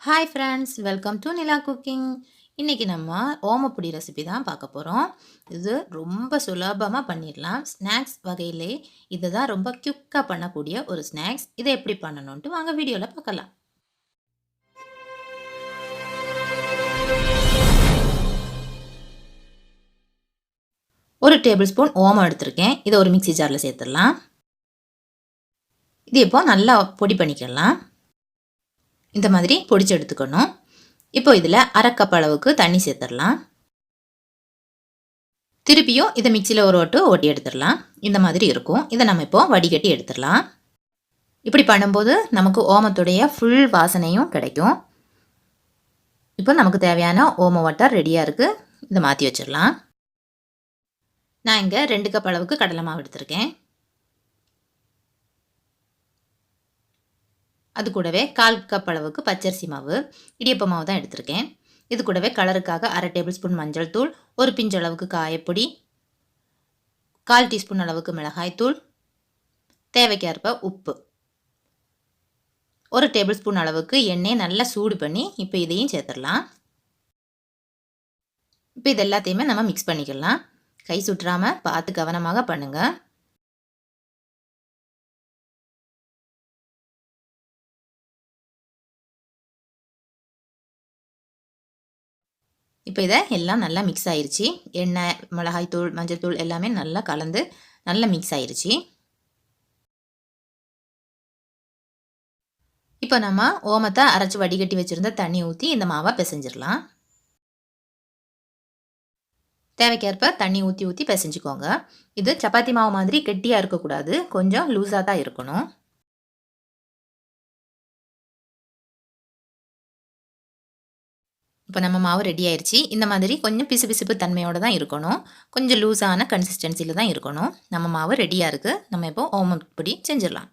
Hi friends, welcome to Nila cooking. இன்றைக்கி நம்ம omapodi recipe தான் பார்க்க போகிறோம். இது ரொம்ப சுலபமாக பண்ணிடலாம். ஸ்நாக்ஸ் வகையிலே இது தான் ரொம்ப குயிக்காக பண்ணக்கூடிய ஒரு ஸ்நாக்ஸ். இதை எப்படி பண்ணணுன்ட்டு வாங்க வீடியோவில் பார்க்கலாம். ஒரு டேபிள் ஸ்பூன் ஓமம் எடுத்திருக்கேன். இதை ஒரு மிக்சி ஜாரில் சேர்த்துடலாம். இது இப்போ நல்லா பொடி பண்ணிக்கலாம். இந்த மாதிரி பொடிச்சு எடுத்துக்கணும். இப்போ இதில் அரை கப் அளவுக்கு தண்ணி சேர்த்துடலாம். திருப்பியும் இதை மிக்சியில் ஒரு ஓட்டி எடுத்துடலாம். இந்த மாதிரி இருக்கும். இதை நம்ம இப்போ வடிகட்டி எடுத்துடலாம். இப்படி பண்ணும்போது நமக்கு ஓமத்துடைய ஃபுல் வாசனையும் கிடைக்கும். இப்போ நமக்கு தேவையான ஓம வாட்டர் ரெடியாக இருக்குது. இதை மாற்றி வச்சிடலாம். நான் இங்கே 2 கப் அளவுக்கு கடலை மாவு எடுத்திருக்கேன். அது கூடவே 1/4 கப் அளவுக்கு பச்சரிசி மாவு, இடியப்ப மாவு தான் எடுத்திருக்கேன். இது கூடவே கலருக்காக அரை டேபிள் ஸ்பூன் மஞ்சள் தூள், ஒரு பிஞ்ச் அளவுக்கு காயப்பொடி, 1/4 டீஸ்பூன் அளவுக்கு மிளகாய் தூள், தேவைக்கேற்ப உப்பு, ஒரு டேபிள் ஸ்பூன் அளவுக்கு எண்ணெய் நல்லா சூடு பண்ணி இப்போ இதையும் சேர்த்துடலாம். இப்போ இது எல்லாத்தையுமே நம்ம மிக்ஸ் பண்ணிக்கலாம். கை சுற்றாமல் பார்த்து கவனமாக பண்ணுங்கள். இப்போ இதை எல்லாம் நல்லா மிக்ஸ் ஆயிடுச்சு. எண்ணெய், மிளகாய் தூள், மஞ்சள் தூள் எல்லாமே நல்லா கலந்து நல்லா மிக்ஸ் ஆயிடுச்சு. இப்போ நம்ம ஓமத்தை அரைச்சி வடிகட்டி வச்சுருந்த தண்ணி ஊற்றி இந்த மாவை பிசைஞ்சிடலாம். தேவைக்கேற்ப தண்ணி ஊற்றி ஊற்றி பிசைஞ்சிக்கோங்க. இது சப்பாத்தி மாவு மாதிரி கெட்டியாக இருக்கக்கூடாது, கொஞ்சம் லூஸாக தான் இருக்கணும். இப்போ நம்ம மாவு ரெடி ஆயிடுச்சு. இந்த மாதிரி கொஞ்சம் பிசுபிசுப்பு தன்மையோடு தான் இருக்கணும். கொஞ்சம் லூஸான கன்சிஸ்டன்சியில் தான் இருக்கணும். நம்ம மாவு ரெடியாக இருக்குது. நம்ம இப்போ ஓமப்பொடி செஞ்சிடலாம்.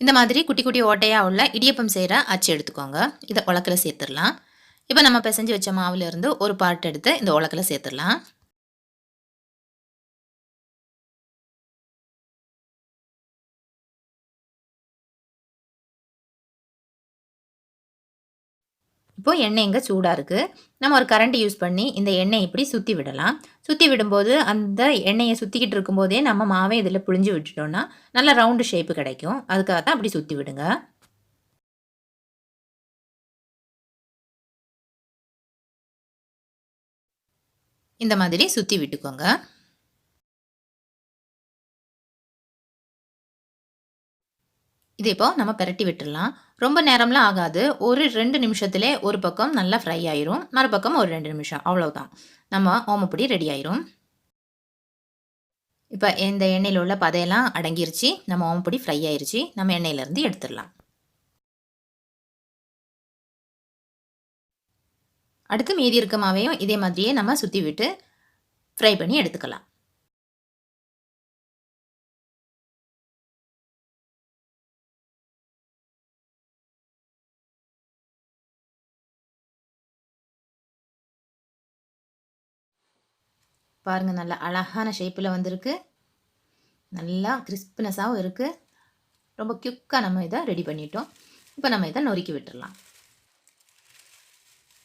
இந்த மாதிரி குட்டி குட்டி ஓட்டையாக உள்ள இடியப்பம் செய்கிற அச்சு எடுத்துக்கோங்க. இதை உலக்கில் சேர்த்துடலாம். இப்போ நம்ம பிசைஞ்சு வச்ச மாவுலேருந்து ஒரு பார்ட் எடுத்து இந்த உலக்கில் சேர்த்துடலாம். இப்போ எண்ணெய் இங்கே சூடாக இருக்குது. நம்ம ஒரு கரண்டி யூஸ் பண்ணி இந்த எண்ணெய் இப்படி சுற்றி விடலாம். சுற்றி விடும்போது அந்த எண்ணெயை சுற்றிக்கிட்டு இருக்கும்போதே நம்ம மாவை இதில் புழிஞ்சு விட்டுட்டோம்னா நல்ல ரவுண்டு ஷேப்பு கிடைக்கும். அதுக்காக தான் அப்படி சுற்றி விடுங்க. இந்த மாதிரி சுற்றி விட்டுக்கோங்க. இது இப்போ நம்ம பிரட்டி விட்டுடலாம். ரொம்ப நேரம்லாம் ஆகாது. ஒரு 2 நிமிஷத்துலே ஒரு பக்கம் நல்லா ஃப்ரை ஆயிரும். மறுபக்கம் ஒரு 2 நிமிஷம், அவ்வளோதான். நம்ம ஓமப்பொடி ரெடி ஆயிரும். இப்போ இந்த எண்ணெயில் உள்ள பதையெல்லாம் அடங்கிருச்சு. நம்ம ஓமப்பொடி ஃப்ரை ஆயிருச்சு. நம்ம எண்ணெயிலேருந்து எடுத்துடலாம். அடுத்து மீதி இருக்க மாவையும் இதே மாதிரியே நம்ம சுற்றி விட்டு ஃப்ரை பண்ணி எடுத்துக்கலாம். பாருங்கள், நல்ல அழகான ஷேப்பில் வந்திருக்கு. நல்லா கிறிஸ்பினஸாகவும் இருக்குது. ரொம்ப குயிக்காக நம்ம இதை ரெடி பண்ணிட்டோம். இப்போ நம்ம இதை நொறுக்கி விட்டுடலாம்.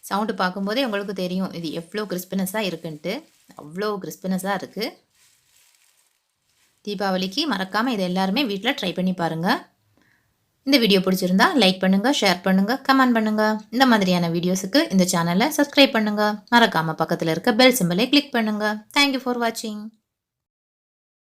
சவுண்டு பார்க்கும்போதே உங்களுக்கு தெரியும் இது எவ்வளோ கிறிஸ்பினஸாக இருக்குன்ட்டு. அவ்வளோ கிறிஸ்பினஸாக இருக்குது. தீபாவளிக்கு மறக்காமல் இதை எல்லாருமே வீட்டில் ட்ரை பண்ணி பாருங்கள். இந்த வீடியோ பிடிச்சிருந்தா லைக் பண்ணுங்கள், ஷேர் பண்ணுங்கள், கமெண்ட் பண்ணுங்கள். இந்த மாதிரியான வீடியோஸுக்கு இந்த சேனலை சப்ஸ்கிரைப் பண்ணுங்கள். மறக்காமல் பக்கத்தில் இருக்க பெல் சிம்பலை கிளிக் பண்ணுங்கள். தேங்க்யூ ஃபார் வாட்சிங்.